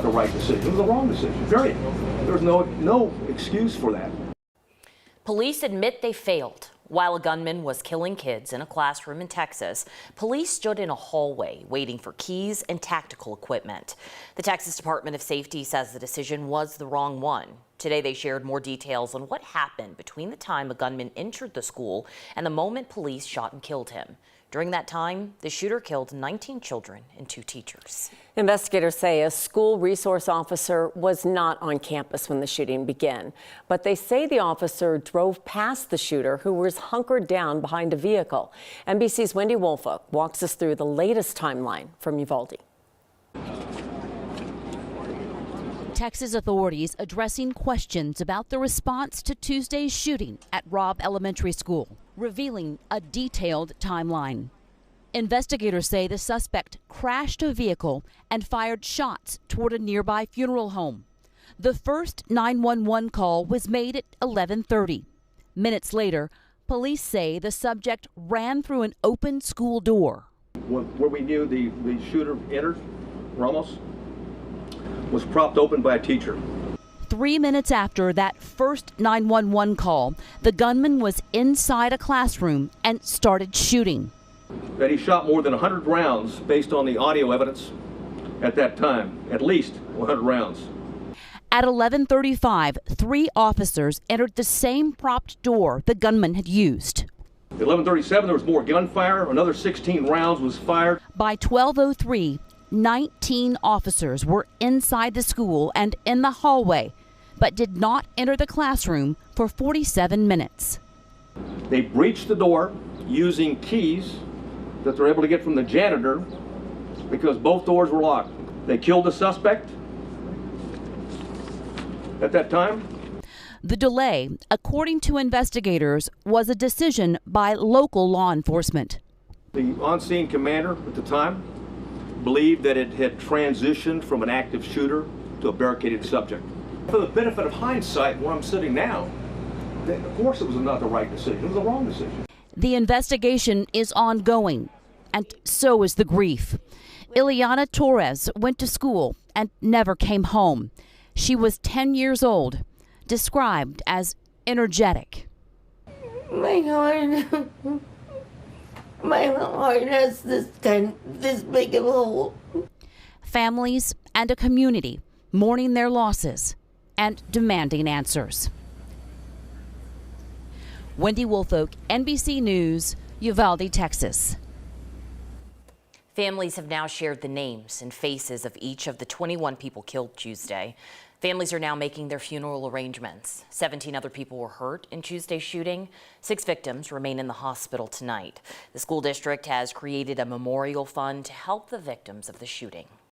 The right decision. It was the wrong decision. Period. There's no excuse for that. Police admit they failed. While a gunman was killing kids in a classroom in Texas, police stood in a hallway waiting for keys and tactical equipment. The Texas Department of Safety says the decision was the wrong one. Today they shared more details on what happened between the time a gunman entered the school and the moment police shot and killed him. During that time, the shooter killed 19 children and 2 teachers. Investigators say a school resource officer was not on campus when the shooting began, but they say the officer drove past the shooter, who was hunkered down behind a vehicle. NBC's Wendy Woolfolk walks us through the latest timeline from Uvalde. Texas authorities addressing questions about the response to Tuesday's shooting at Robb Elementary School, revealing a detailed timeline. Investigators say the suspect crashed a vehicle and fired shots toward a nearby funeral home. The first 911 call was made at 11:30. Minutes later, police say the subject ran through an open school door. Where we knew the shooter entered, Ramos, was propped open by a teacher. 3 minutes after that first 911 call, the gunman was inside a classroom and started shooting. That he shot more than 100 rounds based on the audio evidence at that time, at least 100 rounds. At 11:35, 3 officers entered the same propped door the gunman had used. At 11:37, there was more gunfire. Another 16 rounds was fired. By 12:03, 19 officers were inside the school and in the hallway, but did not enter the classroom for 47 minutes. They breached the door using keys that they're able to get from the janitor because both doors were locked. They killed the suspect at that time. The delay, according to investigators, was a decision by local law enforcement. The on-scene commander at the time believed that it had transitioned from an active shooter to a barricaded subject. For the benefit of hindsight, where I'm sitting now, then of course it was not the right decision. It was the wrong decision. The investigation is ongoing, and so is the grief. Ileana Torres went to school and never came home. She was 10 years old, described as energetic. My heart has this big of a hole. Families and a community mourning their losses and demanding answers. Wendy Woolfolk, NBC News, Uvalde, Texas. Families have now shared the names and faces of each of the 21 people killed Tuesday. Families are now making their funeral arrangements. 17 other people were hurt in Tuesday's shooting. 6 victims remain in the hospital tonight. The school district has created a memorial fund to help the victims of the shooting.